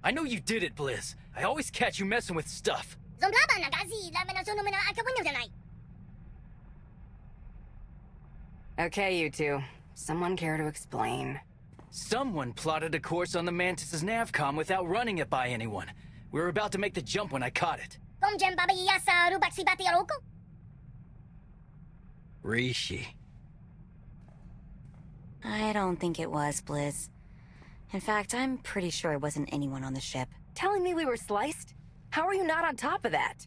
I know you did it, Blizz. I always catch you messing with stuff. Okay, you two. Someone care to explain? Someone plotted a course on the Mantis' Navcom without running it by anyone. We were about to make the jump when I caught it. Rishi. I don't think it was, Blizz. In fact, I'm pretty sure it wasn't anyone on the ship. Telling me we were sliced? How are you not on top of that?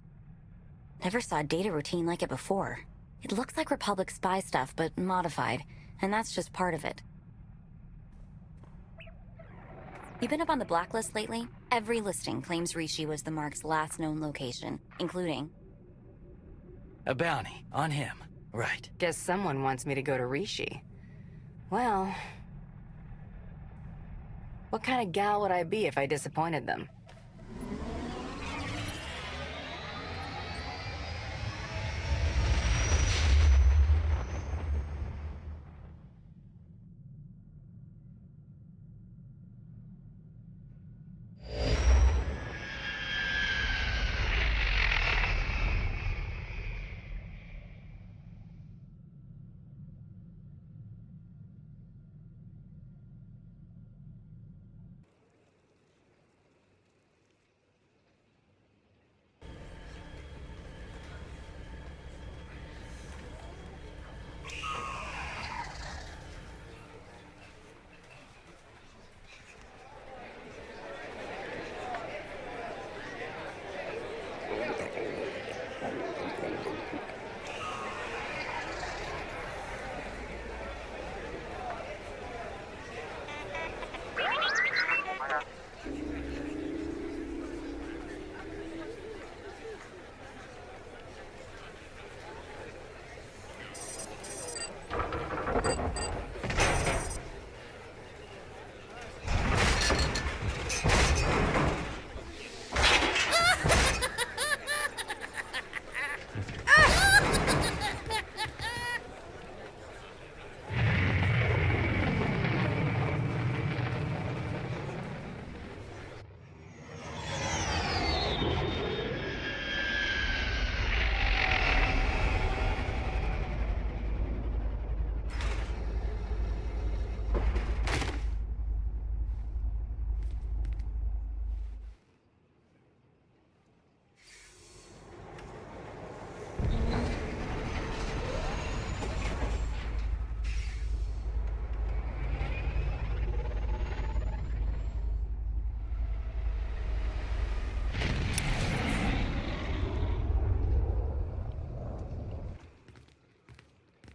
Never saw a data routine like it before. It looks like Republic spy stuff, but modified, and that's just part of it. You been up on the blacklist lately? Every listing claims Rishi was the Mark's last known location, including... A bounty on him, right. Guess someone wants me to go to Rishi. Well... what kind of gal would I be if I disappointed them?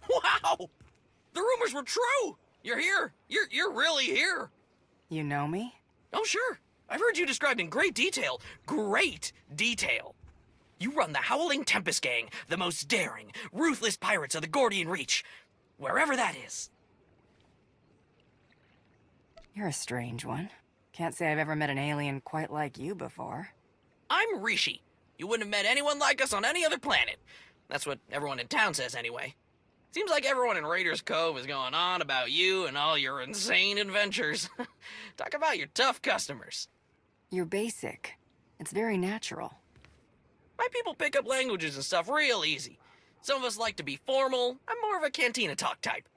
Wow! The rumors were true! You're here! You're really here! You know me? Oh, sure. I've heard you described in great detail. Great detail. You run the Howling Tempest Gang, the most daring, ruthless pirates of the Gordian Reach. Wherever that is. You're a strange one. Can't say I've ever met an alien quite like you before. I'm Rishi. You wouldn't have met anyone like us on any other planet. That's what everyone in town says anyway. Seems like everyone in Raiders Cove is going on about you and all your insane adventures. Talk about your tough customers. You're basic. It's very natural. My people pick up languages and stuff real easy. Some of us like to be formal. I'm more of a cantina talk type.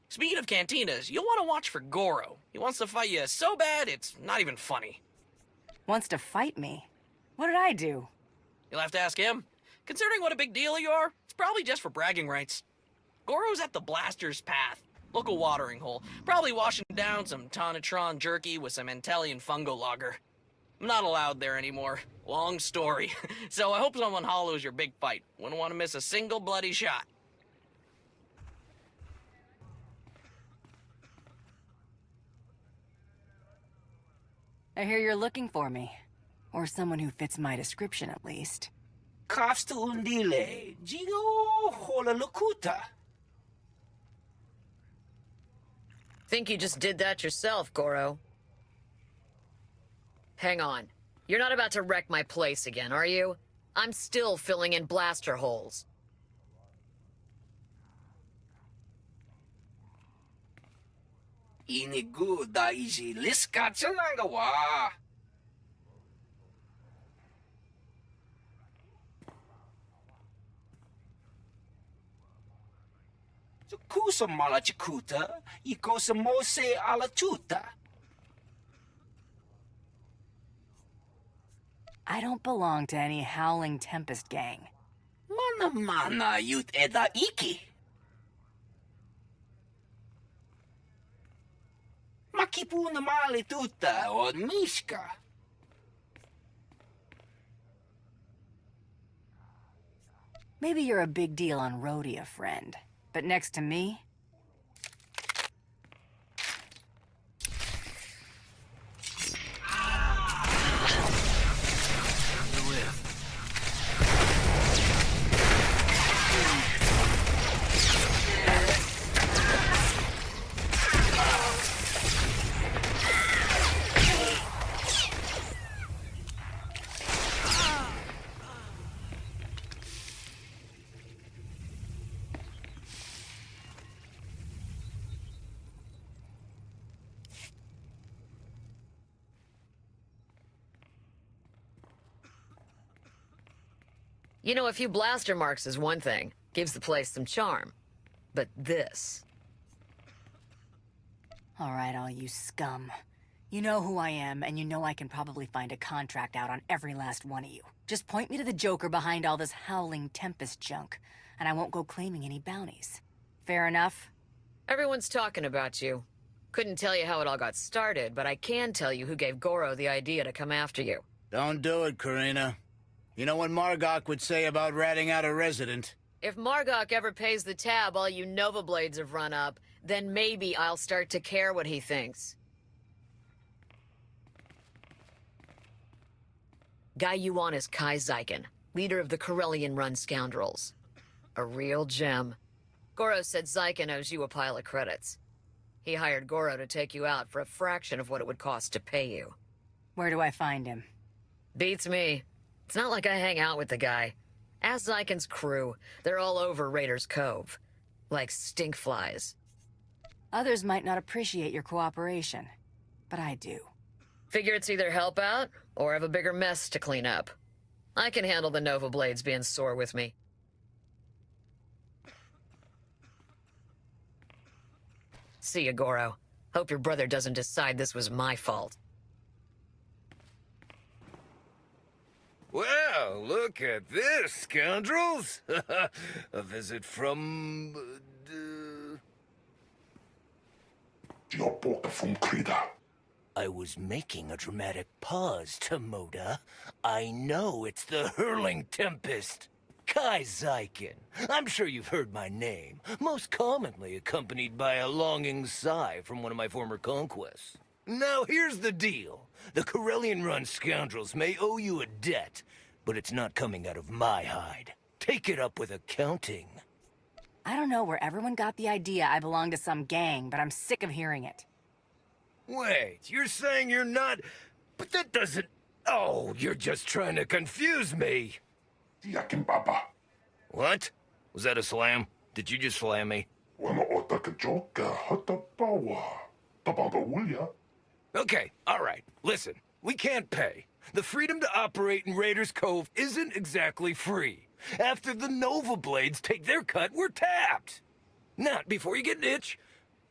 Speaking of cantinas, you'll want to watch for Goro. He wants to fight you so bad, it's not even funny. Wants to fight me? What did I do? You'll have to ask him. Considering what a big deal you are, it's probably just for bragging rights. Goro's at the Blaster's Path, local watering hole. Probably washing down some Tonatron jerky with some Antellian fungo lager. I'm not allowed there anymore. Long story. So I hope someone hollows your big fight. Wouldn't want to miss a single bloody shot. I hear you're looking for me. Or someone who fits my description, at least. Kafsta undile, Jigo hola lokuta. Think you just did that yourself, Goro. Hang on. You're not about to wreck my place again, are you? I'm still filling in blaster holes. Inigu daiji liskatsalanga wa. Kusa malachikuta, ikosa mose alachuta. I don't belong to any Howling Tempest gang. Mana yut eda iki. Makipuna mali tuta od Mishka. Maybe you're a big deal on Rhodia, friend. But next to me, You know, a few blaster marks is one thing. Gives the place some charm. But this... all right, all you scum. You know who I am, and you know I can probably find a contract out on every last one of you. Just point me to the Joker behind all this Howling Tempest junk, and I won't go claiming any bounties. Fair enough? Everyone's talking about you. Couldn't tell you how it all got started, but I can tell you who gave Goro the idea to come after you. Don't do it, Karina. You know what Margok would say about ratting out a resident? If Margok ever pays the tab all you Nova Blades have run up, then maybe I'll start to care what he thinks. Guy you want is Kai Zykan, leader of the Corellian-run scoundrels. A real gem. Goro said Zykan owes you a pile of credits. He hired Goro to take you out for a fraction of what it would cost to pay you. Where do I find him? Beats me. It's not like I hang out with the guy. Ask Zykan's crew. They're all over Raiders Cove. Like stinkflies. Others might not appreciate your cooperation, but I do. Figure it's either help out, or have a bigger mess to clean up. I can handle the Nova Blades being sore with me. See ya, Goro. Hope your brother doesn't decide this was my fault. Well, look at this, scoundrels! A visit from... I was making a dramatic pause, Tomoda. I know it's the Hurling Tempest. Kai Zykan. I'm sure you've heard my name, most commonly accompanied by a longing sigh from one of my former conquests. Now here's the deal. The Corellian-run scoundrels may owe you a debt, but it's not coming out of my hide. Take it up with accounting. I don't know where everyone got the idea I belong to some gang, but I'm sick of hearing it. Wait, you're saying you're not... But that doesn't... Oh, you're just trying to confuse me. What? Was that a slam? Did you just slam me? Okay, alright. Listen, we can't pay. The freedom to operate in Raiders Cove isn't exactly free. After the Nova Blades take their cut, we're tapped. Not before you get an itch.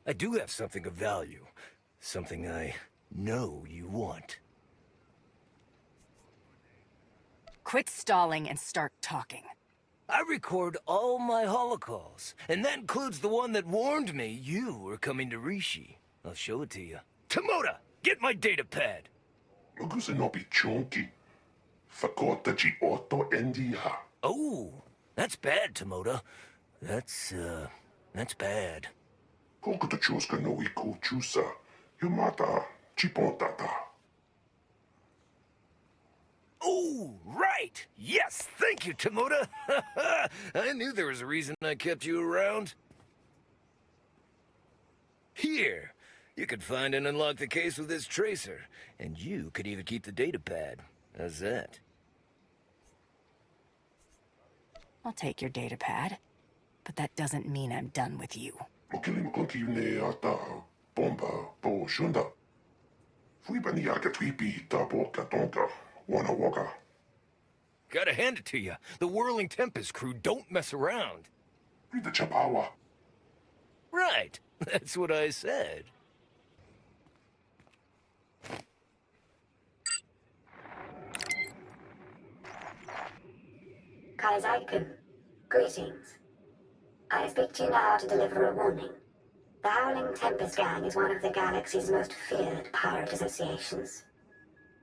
I do have something of value. Something I know you want. Quit stalling and start talking. I record all my holocalls, and that includes the one that warned me you were coming to Rishi. I'll show it to you. Tomoda, get my data pad. Oh, that's bad, Tomoda. That's bad. Oh, right! Yes, thank you, Tomoda! I knew there was a reason I kept you around. Here, you could find and unlock the case with this tracer, and you could even keep the data pad. How's that? I'll take your data pad, but that doesn't mean I'm done with you. Bomba, bo shunda. Fuibani yaka twipi ta boka tonka. Wana waka. Gotta hand it to you. The Whirling Tempest crew don't mess around. Read the chapawa. Right. That's what I said. Kaizaikun, greetings. I speak to you now to deliver a warning. The Howling Tempest Gang is one of the galaxy's most feared pirate associations.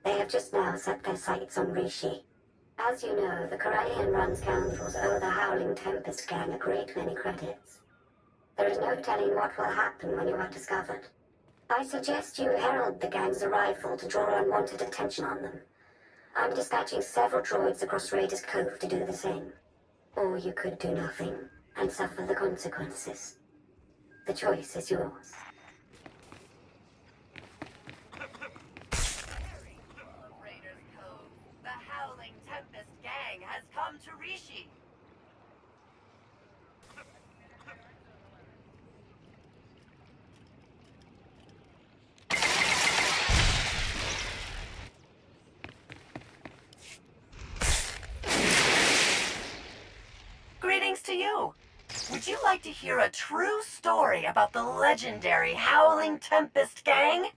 They have just now set their sights on Rishi. As you know, the Corellian run scoundrels owe the Howling Tempest Gang a great many credits. There is no telling what will happen when you are discovered. I suggest you herald the gang's arrival to draw unwanted attention on them. I'm dispatching several droids across Raiders Cove to do the same. Or you could do nothing and suffer the consequences. The choice is yours. Raiders Cove, the Howling Tempest Gang has come to Rishi. Greetings to you. Would you like to hear a true story about the legendary Howling Tempest Gang?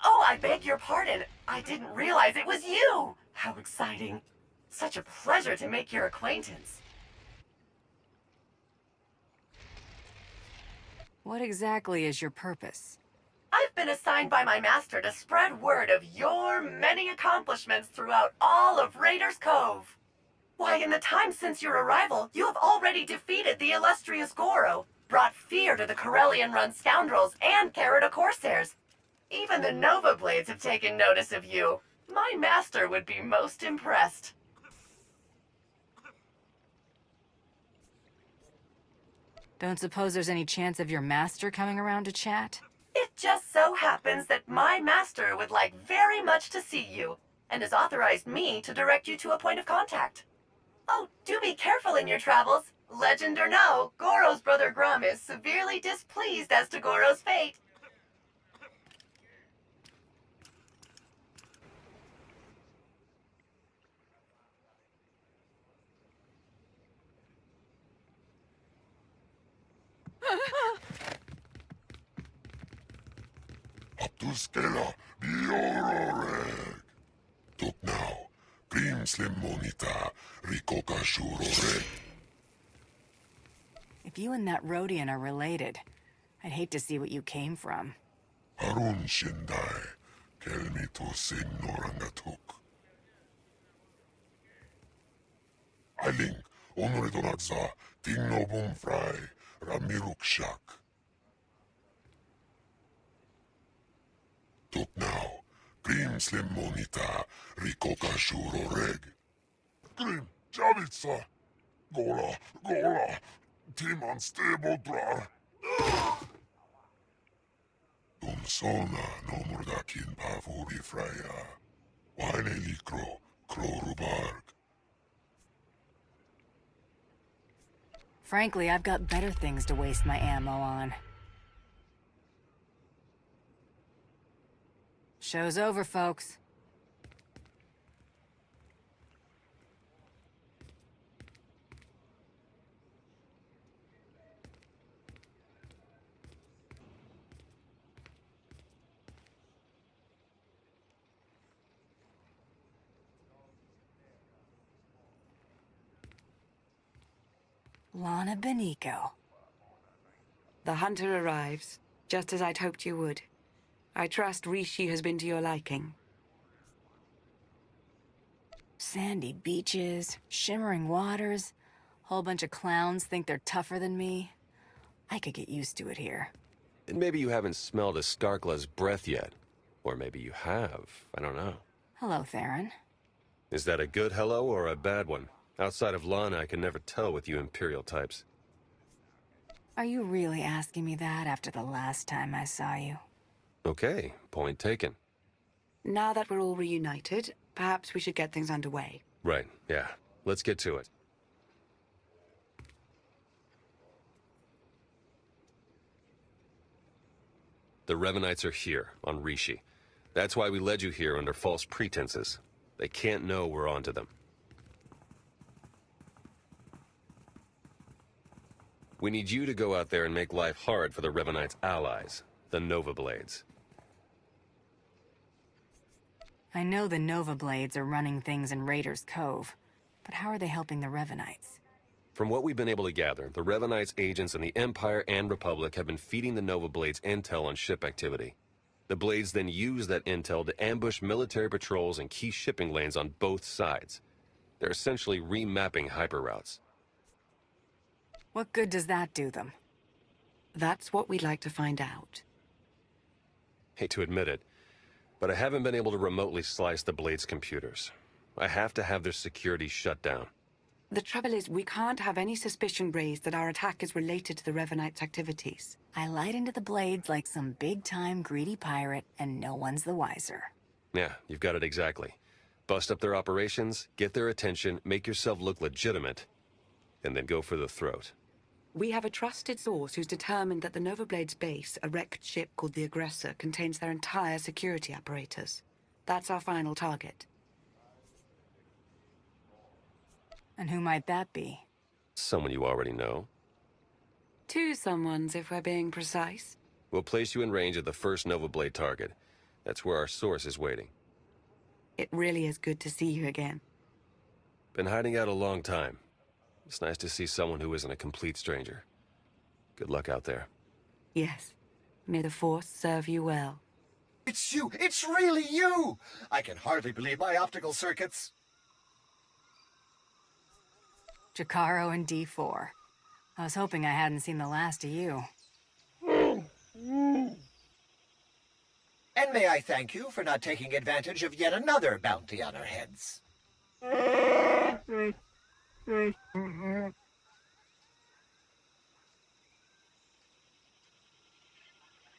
Oh, I beg your pardon. I didn't realize it was you. How exciting. Such a pleasure to make your acquaintance. What exactly is your purpose? I've been assigned by my master to spread word of your many accomplishments throughout all of Raiders Cove. Why, in the time since your arrival, you have already defeated the illustrious Goro, brought fear to the Corellian-run scoundrels and Carida Corsairs. Even the Nova Blades have taken notice of you. My master would be most impressed. Don't suppose there's any chance of your master coming around to chat? It just so happens that my master would like very much to see you, and has authorized me to direct you to a point of contact. Oh, do be careful in your travels. Legend or no, Goro's brother Grum is severely displeased as to Goro's fate. Abduskela, biororeg. Tuk now. Grim slim monita, rikoka shuroreg. If you and that Rhodian are related, I'd hate to see what you came from. Harun shindai, kelmi to sin norangatuk. Ailing, onore donatza, tingno bumfrai, ramiruk shak. Tuk now. Grim slim monita, rikoka shuroreg. Grim, javitsa. Gola, timan stebodrar. Sona no murdakin pavuri freya. Waine likro, krorubarg. Frankly, I've got better things to waste my ammo on. Show's over, folks. Lana Beniko. The hunter arrives, just as I'd hoped you would. I trust Rishi has been to your liking. Sandy beaches, shimmering waters, whole bunch of clowns think they're tougher than me. I could get used to it here. And maybe you haven't smelled a Skarkla's breath yet. Or maybe you have. I don't know. Hello, Theron. Is that a good hello or a bad one? Outside of Lana, I can never tell with you Imperial types. Are you really asking me that after the last time I saw you? Okay, point taken. Now that we're all reunited, perhaps we should get things underway. Right, yeah. Let's get to it. The Revenites are here, on Rishi. That's why we led you here under false pretenses. They can't know we're onto them. We need you to go out there and make life hard for the Revenites' allies, the Nova Blades. I know the Nova Blades are running things in Raiders Cove, but how are they helping the Revenites? From what we've been able to gather, the Revenites' agents in the Empire and Republic have been feeding the Nova Blades intel on ship activity. The Blades then use that intel to ambush military patrols and key shipping lanes on both sides. They're essentially remapping hyperroutes. What good does that do them? That's what we'd like to find out. Hate to admit it, but I haven't been able to remotely slice the Blades' computers. I have to have their security shut down. The trouble is, we can't have any suspicion raised that our attack is related to the Revenites' activities. I light into the Blades like some big-time greedy pirate, and no one's the wiser. Yeah, you've got it exactly. Bust up their operations, get their attention, make yourself look legitimate, and then go for the throat. We have a trusted source who's determined that the Nova Blades base, a wrecked ship called the Aggressor, contains their entire security apparatus. That's our final target. And who might that be? Someone you already know. Two someones, if we're being precise. We'll place you in range of the first Nova Blade target. That's where our source is waiting. It really is good to see you again. Been hiding out a long time. It's nice to see someone who isn't a complete stranger. Good luck out there. Yes. May the Force serve you well. It's you! It's really you! I can hardly believe my optical circuits. Jakaro and D4. I was hoping I hadn't seen the last of you. And may I thank you for not taking advantage of yet another bounty on our heads.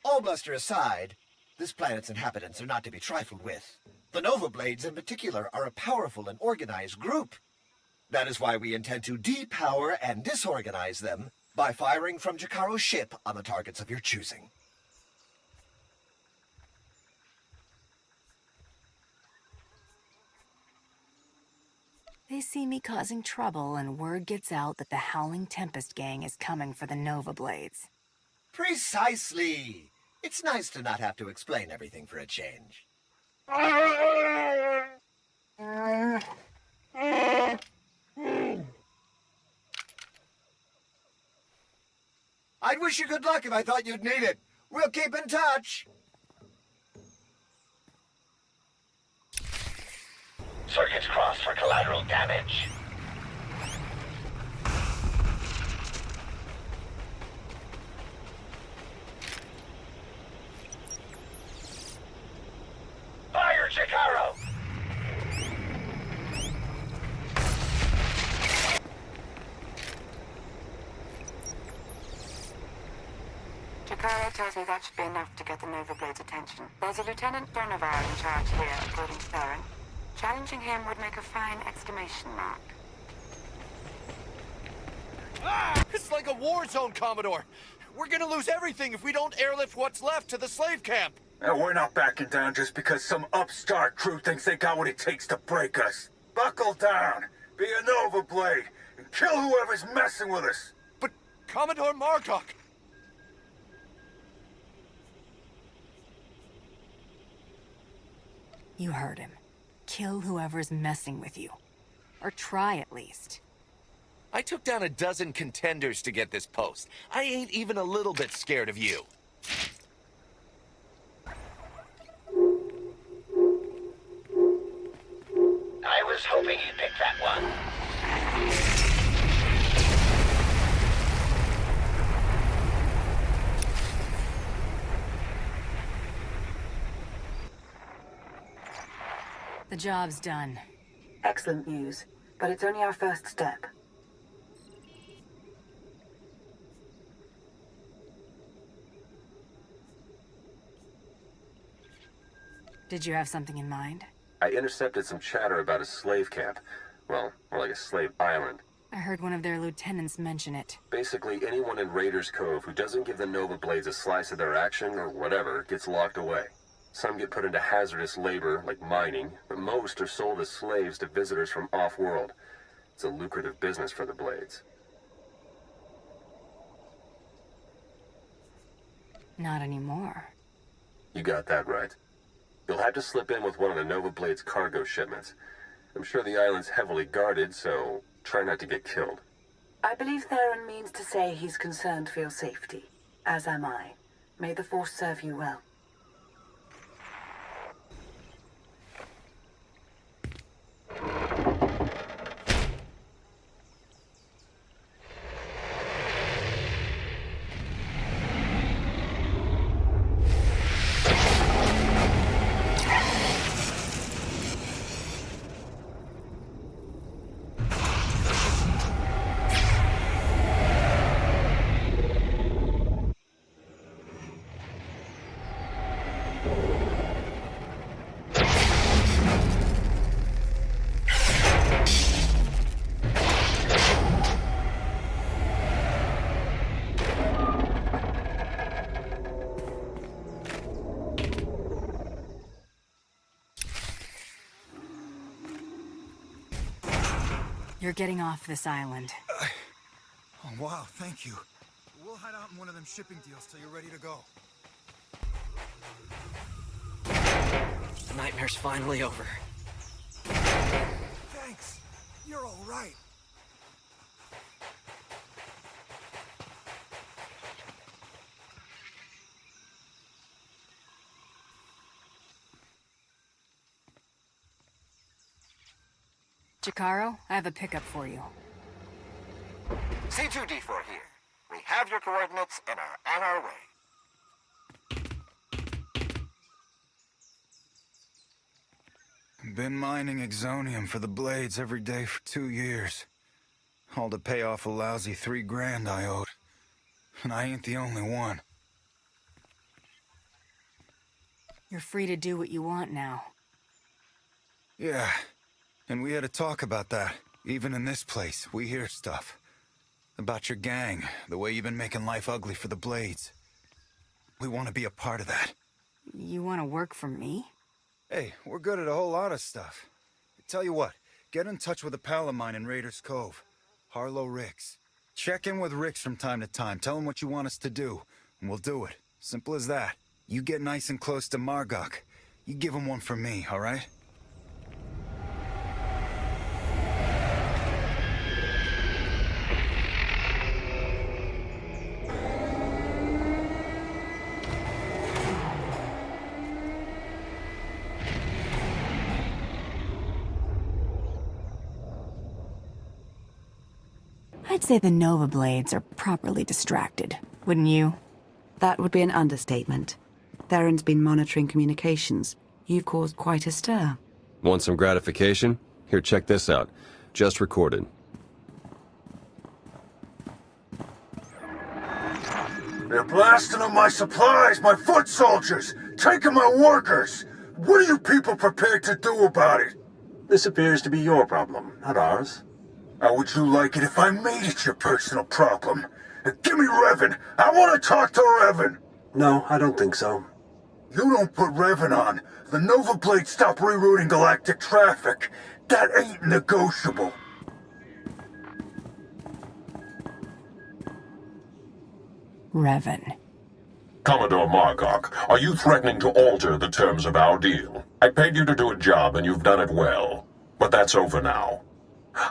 All bluster aside, this planet's inhabitants are not to be trifled with. The Nova Blades in particular are a powerful and organized group. That is why we intend to depower and disorganize them by firing from Jakaro's ship on the targets of your choosing. They see me causing trouble, and word gets out that the Howling Tempest gang is coming for the Nova Blades. Precisely! It's nice to not have to explain everything for a change. I'd wish you good luck if I thought you'd need it. We'll keep in touch. Circuits crossed for collateral damage. Fire, Jakaro! Jakaro tells me that should be enough to get the Nova Blades' attention. There's a Lieutenant Donovan in charge here, according to Theron. Challenging him would make a fine exclamation mark. Ah! It's like a war zone, Commodore! We're gonna lose everything if we don't airlift what's left to the slave camp! And we're not backing down just because some upstart crew thinks they got what it takes to break us. Buckle down, be a Nova Blade, and kill whoever's messing with us! But Commodore Margok... You heard him. Kill whoever's messing with you. Or try at least. I took down a dozen contenders to get this post. I ain't even a little bit scared of you. I was hoping you'd pick that one. The job's done. Excellent news, but it's only our first step. Did you have something in mind? I intercepted some chatter about a slave camp. Well, more like a slave island. I heard one of their lieutenants mention it. Basically, anyone in Raiders Cove who doesn't give the Nova Blades a slice of their action or whatever gets locked away. Some get put into hazardous labor, like mining, but most are sold as slaves to visitors from off-world. It's a lucrative business for the Blades. Not anymore. You got that right. You'll have to slip in with one of the Nova Blades' cargo shipments. I'm sure the island's heavily guarded, so try not to get killed. I believe Theron means to say he's concerned for your safety, as am I. May the Force serve you well. You're getting off this island. Oh, wow, thank you. We'll hide out in one of them shipping deals till you're ready to go. The nightmare's finally over. Thanks. You're all right. Jakaro, I have a pickup for you. C2D4 here. We have your coordinates and are on our way. Been mining Exonium for the Blades every day for 2 years. All to pay off a lousy $3 grand I owed. And I ain't the only one. You're free to do what you want now. Yeah. And we had a talk about that. Even in this place, we hear stuff. About your gang, the way you've been making life ugly for the Blades. We want to be a part of that. You want to work for me? Hey, we're good at a whole lot of stuff. Tell you what, get in touch with a pal of mine in Raiders Cove. Harlow Ricks. Check in with Ricks from time to time. Tell him what you want us to do, and we'll do it. Simple as that. You get nice and close to Margok. You give him one for me, all right? I'd say the Nova Blades are properly distracted, wouldn't you? That would be an understatement. Theron's been monitoring communications. You've caused quite a stir. Want some gratification? Here, check this out. Just recorded. They're blasting up my supplies, my foot soldiers, taking my workers. What are you people prepared to do about it? This appears to be your problem, not ours. How would you like it if I made it your personal problem? Give me Revan. I want to talk to Revan. No, I don't think so. You don't put Revan on. The Nova Blades stop rerouting galactic traffic. That ain't negotiable. Revan. Commodore Margok, are you threatening to alter the terms of our deal? I paid you to do a job and you've done it well. But that's over now.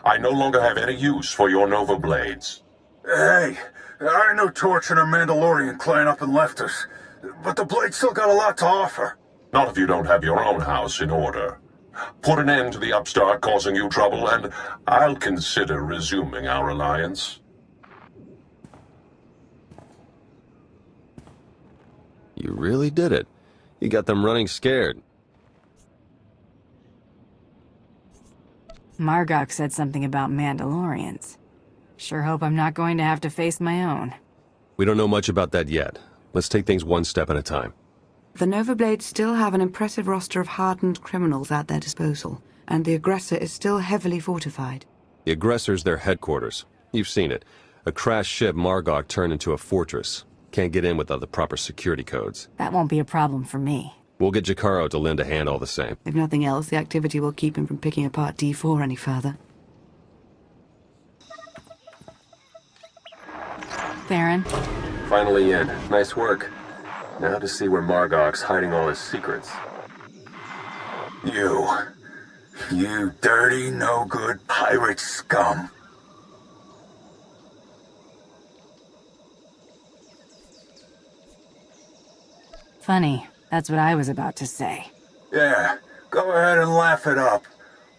I no longer have any use for your Nova Blades. Hey, I know Torch and her Mandalorian clan up and left us, but the Blades still got a lot to offer. Not if you don't have your own house in order. Put an end to the upstart causing you trouble, and I'll consider resuming our alliance. You really did it. You got them running scared. Margok said something about Mandalorians. Sure hope I'm not going to have to face my own. We don't know much about that yet. Let's take things one step at a time. The Nova Blades still have an impressive roster of hardened criminals at their disposal, and the aggressor is still heavily fortified. The Aggressor's their headquarters. You've seen it. A crashed ship Margok turned into a fortress. Can't get in without the proper security codes. That won't be a problem for me. We'll get Jakaro to lend a hand all the same. If nothing else, the activity will keep him from picking apart D4 any further. Theron? Finally in. Nice work. Now to see where Margok's hiding all his secrets. You dirty, no-good pirate scum. Funny. That's what I was about to say. Yeah, go ahead and laugh it up.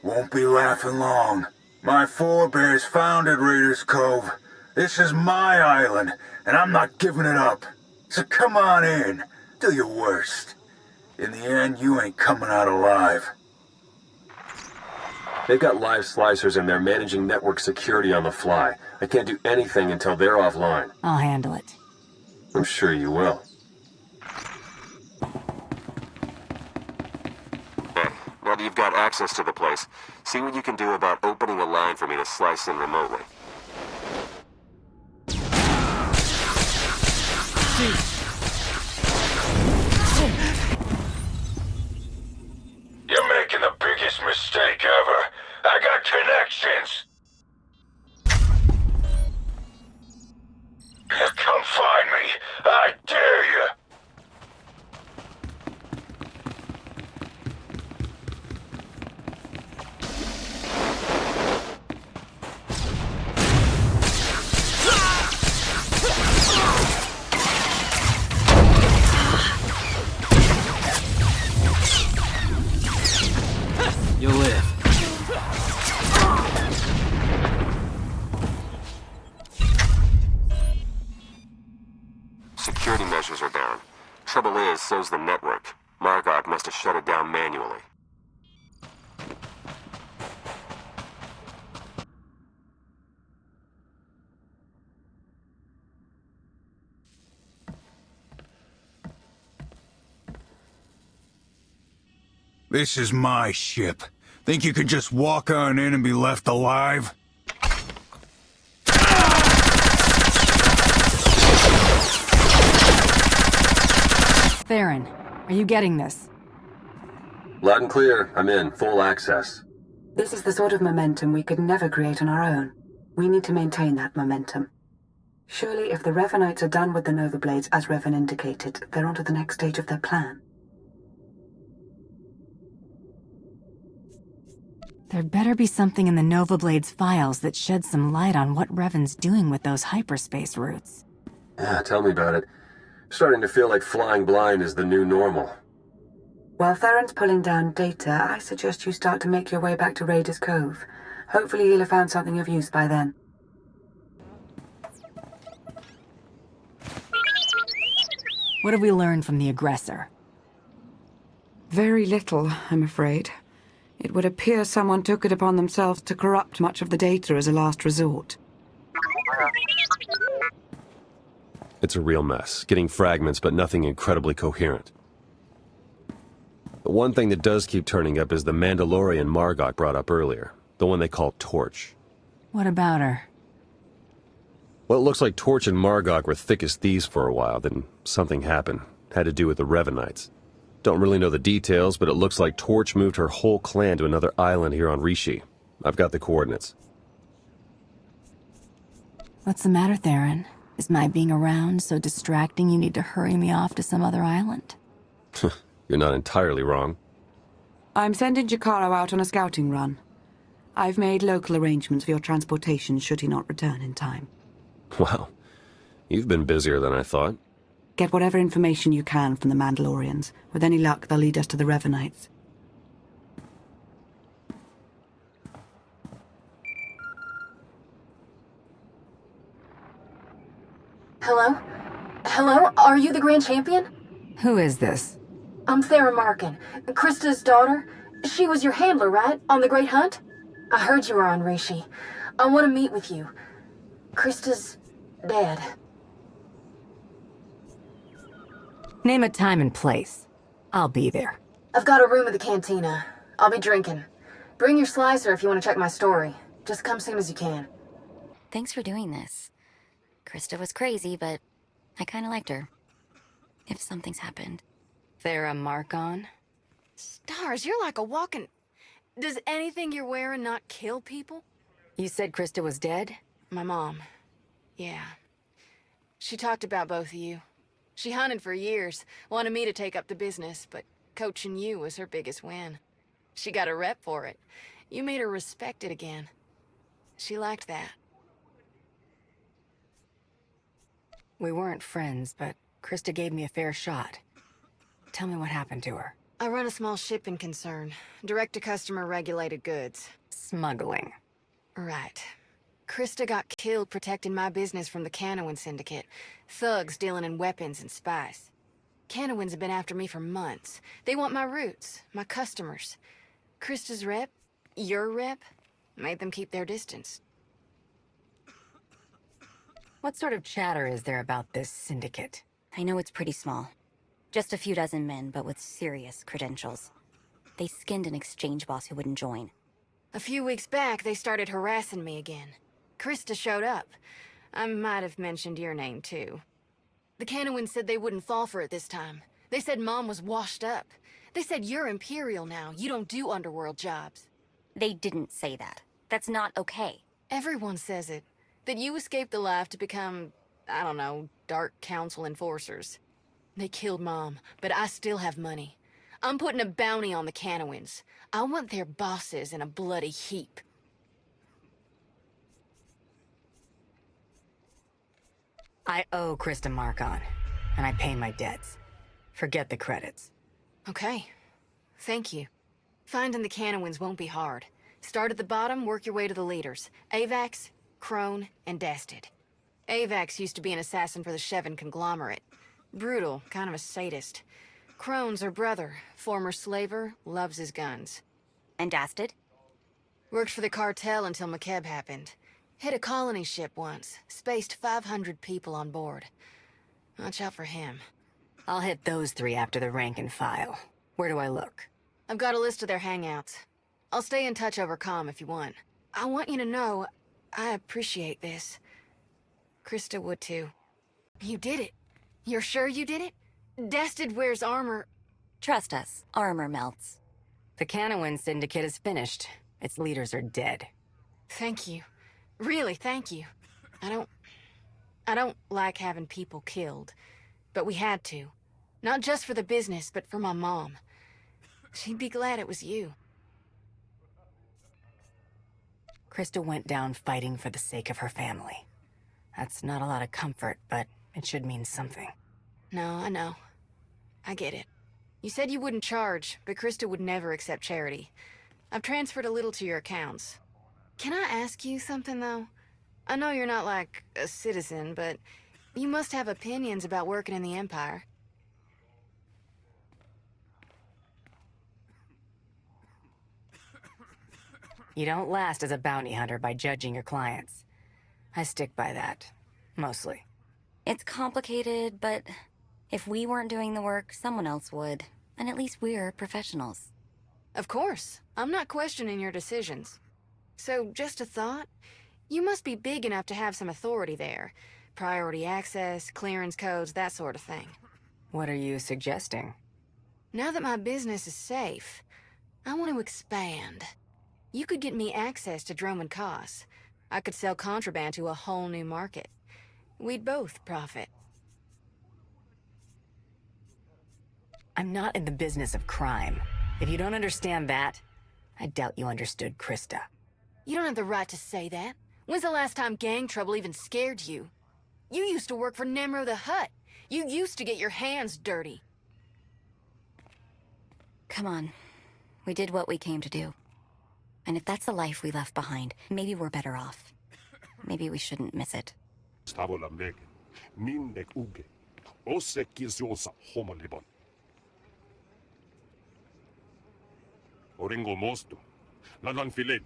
Won't be laughing long. My forebears founded Raiders Cove. This is my island, and I'm not giving it up. So come on in. Do your worst. In the end, you ain't coming out alive. They've got live slicers and they're managing network security on the fly. I can't do anything until they're offline. I'll handle it. I'm sure you will. Hey, now that you've got access to the place, see what you can do about opening a line for me to slice in remotely. You're making the biggest mistake ever. I got connections. Come find me. I dare you. You'll live. Security measures are down. Trouble is, so's the network. Margok must have shut it down manually. This is my ship. Think you could just walk on in and be left alive? Theron, are you getting this? Loud and clear. I'm in. Full access. This is the sort of momentum we could never create on our own. We need to maintain that momentum. Surely if the Revanites are done with the Nova Blades, as Revan indicated, they're on to the next stage of their plan. There'd better be something in the Nova Blades files that sheds some light on what Revan's doing with those hyperspace routes. Yeah, tell me about it. Starting to feel like flying blind is the new normal. While Theron's pulling down data, I suggest you start to make your way back to Raiders Cove. Hopefully he'll have found something of use by then. What have we learned from the Aggressor? Very little, I'm afraid. It would appear someone took it upon themselves to corrupt much of the data as a last resort. It's a real mess, getting fragments but nothing incredibly coherent. The one thing that does keep turning up is the Mandalorian Margok brought up earlier, the one they call Torch. What about her? Well, it looks like Torch and Margok were thick as thieves for a while, then something happened. Had to do with the Revanites. Don't really know the details, but it looks like Torch moved her whole clan to another island here on Rishi. I've got the coordinates. What's the matter, Theron? Is my being around so distracting you need to hurry me off to some other island? You're not entirely wrong. I'm sending Jakaro out on a scouting run. I've made local arrangements for your transportation should he not return in time. Wow. You've been busier than I thought. Get whatever information you can from the Mandalorians. With any luck, they'll lead us to the Revanites. Hello? Hello? Are you the Grand Champion? Who is this? I'm Thera Markin, Krista's daughter. She was your handler, right? On the Great Hunt? I heard you were on Rishi. I want to meet with you. Krista's dead. Name a time and place. I'll be there. I've got a room at the cantina. I'll be drinking. Bring your slicer if you want to check my story. Just come soon as you can. Thanks for doing this. Krista was crazy, but I kinda liked her. If something's happened. There a mark on? Stars, you're like a walking... Does anything you're wearing not kill people? You said Krista was dead? My mom. Yeah. She talked about both of you. She hunted for years, wanted me to take up the business, but coaching you was her biggest win. She got a rep for it. You made her respect it again. She liked that. We weren't friends, but Krista gave me a fair shot. Tell me what happened to her. I run a small shipping concern. Direct-to-customer regulated goods. Smuggling. Right. Krista got killed protecting my business from the Canowin Syndicate. Thugs dealing in weapons and spice. Canowins have been after me for months. They want my roots, my customers. Krista's rep, your rep, made them keep their distance. What sort of chatter is there about this syndicate? I know it's pretty small. Just a few dozen men, but with serious credentials. They skinned an exchange boss who wouldn't join. A few weeks back, they started harassing me again. Krista showed up. I might have mentioned your name, too. The Canowins said they wouldn't fall for it this time. They said Mom was washed up. They said you're Imperial now. You don't do underworld jobs. They didn't say that. That's not okay. Everyone says it. That you escaped the life to become, I don't know, Dark Council enforcers. They killed Mom, but I still have money. I'm putting a bounty on the Canowins. I want their bosses in a bloody heap. I owe Krista Markon, and I pay my debts. Forget the credits. Okay. Thank you. Finding the Canowins won't be hard. Start at the bottom, work your way to the leaders. Avax, Crone, and Dasted. Avax used to be an assassin for the Shevin conglomerate. Brutal, kind of a sadist. Crone's her brother, former slaver, loves his guns. And Dasted? Worked for the cartel until McKeb happened. Hit a colony ship once, spaced 500 people on board. Watch out for him. I'll hit those three after the rank and file. Where do I look? I've got a list of their hangouts. I'll stay in touch over comm if you want. I want you to know, I appreciate this. Krista would too. You did it. You're sure you did it? Dasted wears armor. Trust us, armor melts. The Canowin Syndicate is finished. Its leaders are dead. Thank you. Really, thank you. I don't like having people killed. But we had to. Not just for the business, but for my mom. She'd be glad it was you. Krista went down fighting for the sake of her family. That's not a lot of comfort, but it should mean something. No, I know. I get it. You said you wouldn't charge, but Krista would never accept charity. I've transferred a little to your accounts. Can I ask you something, though? I know you're not like a citizen, but you must have opinions about working in the Empire. You don't last as a bounty hunter by judging your clients. I stick by that, mostly. It's complicated, but if we weren't doing the work, someone else would. And at least we're professionals. Of course. I'm not questioning your decisions. So, just a thought. You must be big enough to have some authority there. Priority access, clearance codes, that sort of thing. What are you suggesting? Now that my business is safe, I want to expand. You could get me access to Dromund Kaas. I could sell contraband to a whole new market. We'd both profit. I'm not in the business of crime. If you don't understand that, I doubt you understood Krista. You don't have the right to say that. When's the last time gang trouble even scared you? You used to work for Nemro the Hutt. You used to get your hands dirty. Come on. We did what we came to do. And if that's the life we left behind, maybe we're better off. Maybe we shouldn't miss it. Oringo mosto, nadan filet,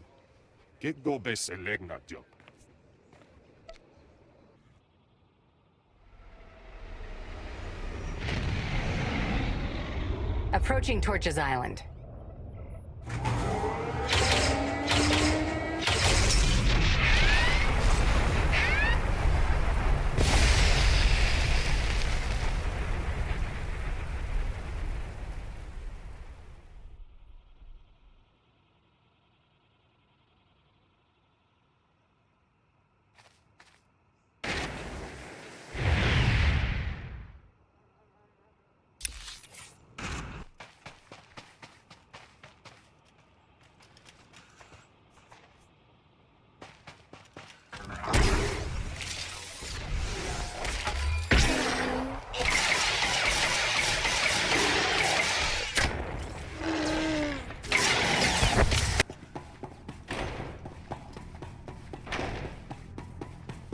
que do beselegna job. Approaching Torches Island.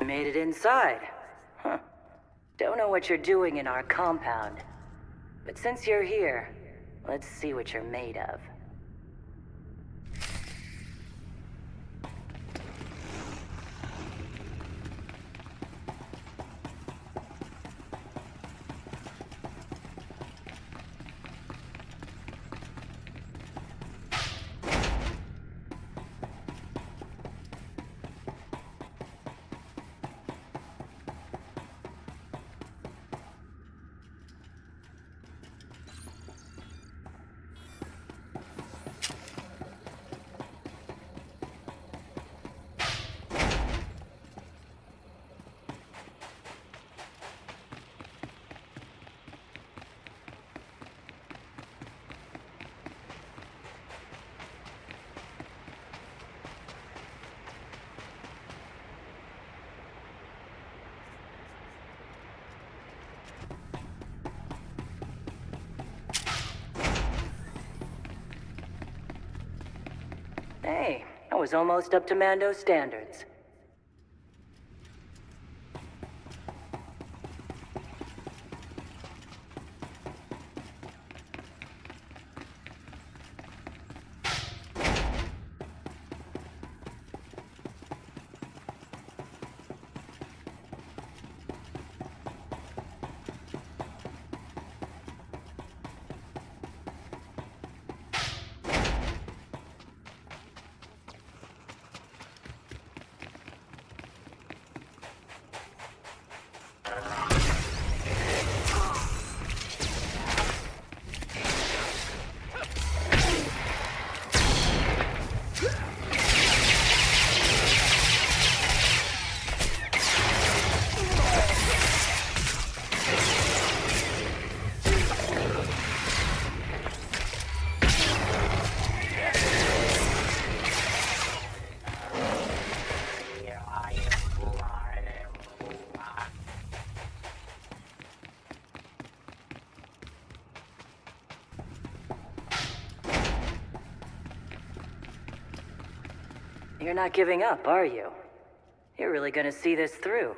Made it inside. Huh. Don't know what you're doing in our compound. But since you're here, let's see what you're made of. Hey, I was almost up to Mando standards. You're not giving up, are you? You're really gonna see this through.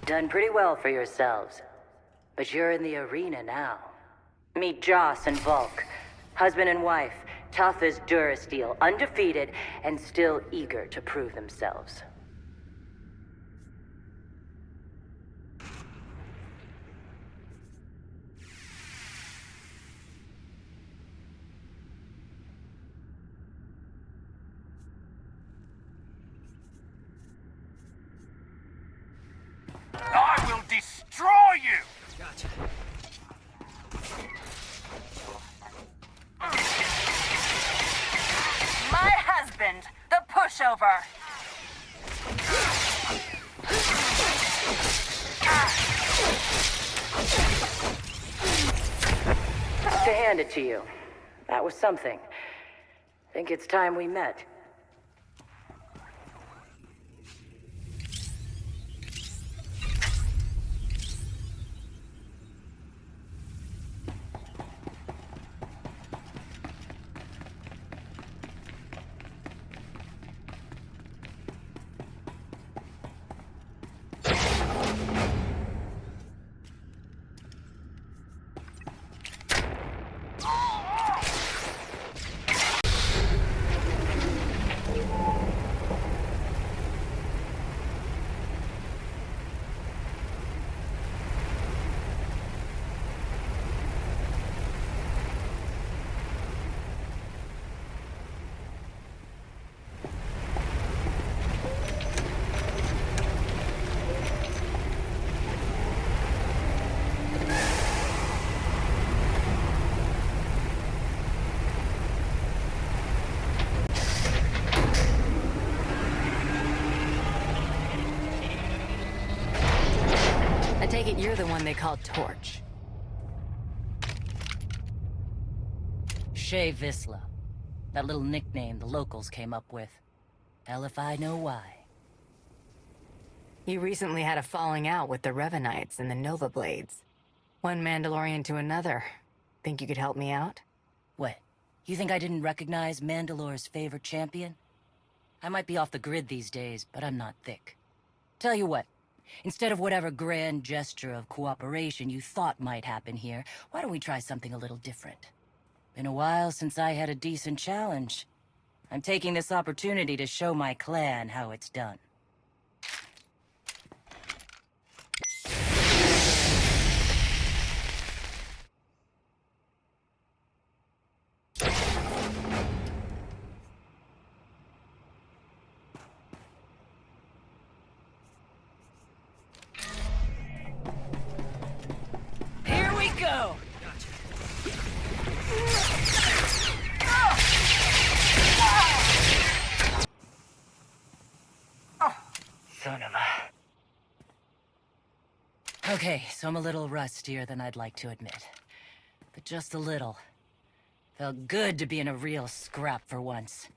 Done pretty well for yourselves. But you're in the arena now. Meet Joss and Volk. Husband and wife, tough as Durasteel, undefeated, and still eager to prove themselves. I will destroy you! Gotcha. My husband, the pushover. To hand it to you. That was something. Think it's time we met. Take it you're the one they call Torch. Shay Visla. That little nickname the locals came up with. Hell if I know why. You recently had a falling out with the Revenites and the Nova Blades. One Mandalorian to another. Think you could help me out? What? You think I didn't recognize Mandalore's favorite champion? I might be off the grid these days, but I'm not thick. Tell you what, instead of whatever grand gesture of cooperation you thought might happen here, why don't we try something a little different? Been a while since I had a decent challenge. I'm taking this opportunity to show my clan how it's done. Here we go! Son of a... Okay, so I'm a little rustier than I'd like to admit. But just a little. Felt good to be in a real scrap for once.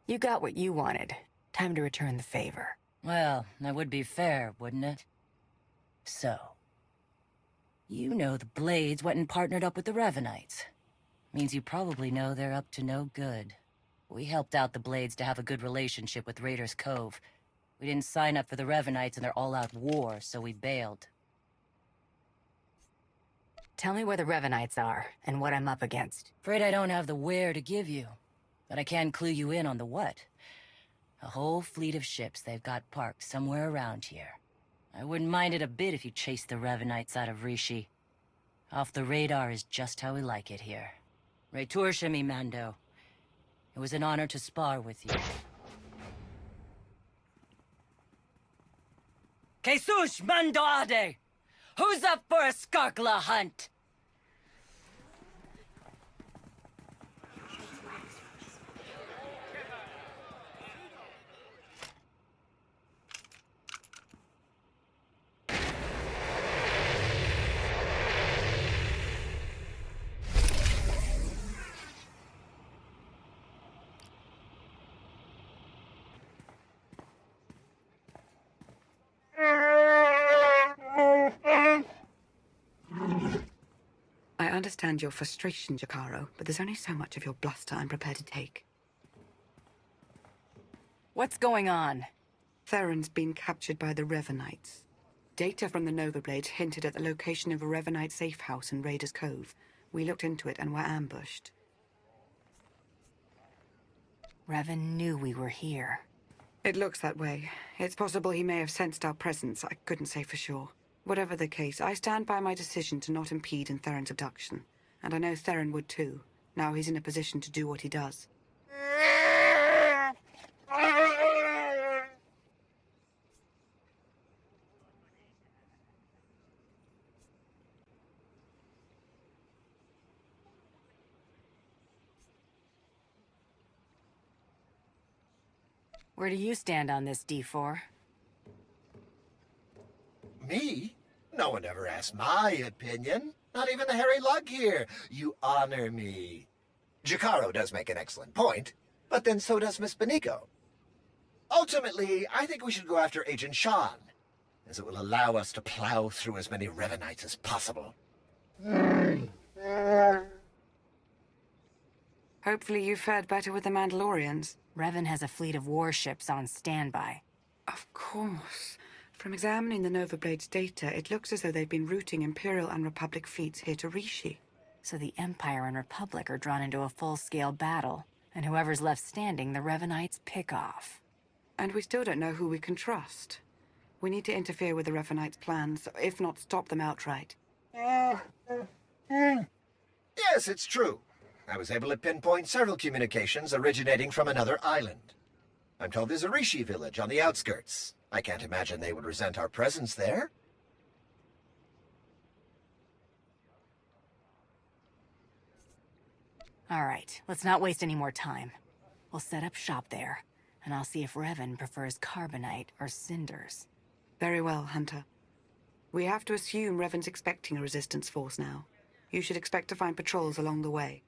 You got what you wanted. Time to return the favor. Well, that would be fair, wouldn't it? So... You know the Blades went and partnered up with the Revenites. Means you probably know they're up to no good. We helped out the Blades to have a good relationship with Raiders Cove. We didn't sign up for the Revenites and their all-out war, so we bailed. Tell me where the Revenites are, and what I'm up against. Afraid I don't have the where to give you, but I can clue you in on the what. A whole fleet of ships they've got parked somewhere around here. I wouldn't mind it a bit if you chased the Revenites out of Rishi. Off the radar is just how we like it here. Retour me, Mando. It was an honor to spar with you. Jesus Mando Ade! Who's up for a Skarkla hunt? I understand your frustration, Jakaro, but there's only so much of your bluster I'm prepared to take. What's going on? Theron's been captured by the Revenites. Data from the Nova Blades hinted at the location of a Revenite safe house in Raiders Cove. We looked into it and were ambushed. Revan knew we were here. It looks that way. It's possible he may have sensed our presence. I couldn't say for sure. Whatever the case, I stand by my decision to not impede in Theron's abduction. And I know Theron would too. Now he's in a position to do what he does. Where do you stand on this, D4? Me? No one ever asked my opinion. Not even the hairy lug here. You honor me. Jakaro does make an excellent point, but then so does Miss Beniko. Ultimately, I think we should go after Agent Sean, as it will allow us to plow through as many Revenites as possible. Hopefully you fared better with the Mandalorians. Revan has a fleet of warships on standby. Of course. From examining the Nova Blades data, it looks as though they've been routing Imperial and Republic fleets here to Rishi. So the Empire and Republic are drawn into a full-scale battle, and whoever's left standing, the Revenites pick off. And we still don't know who we can trust. We need to interfere with the Revenites' plans, if not stop them outright. Yes, it's true. I was able to pinpoint several communications originating from another island. I'm told there's a Rishi village on the outskirts. I can't imagine they would resent our presence there. All right, let's not waste any more time. We'll set up shop there. And I'll see if Revan prefers carbonite or cinders. Very well, Hunter. We have to assume Revan's expecting a resistance force now. You should expect to find patrols along the way.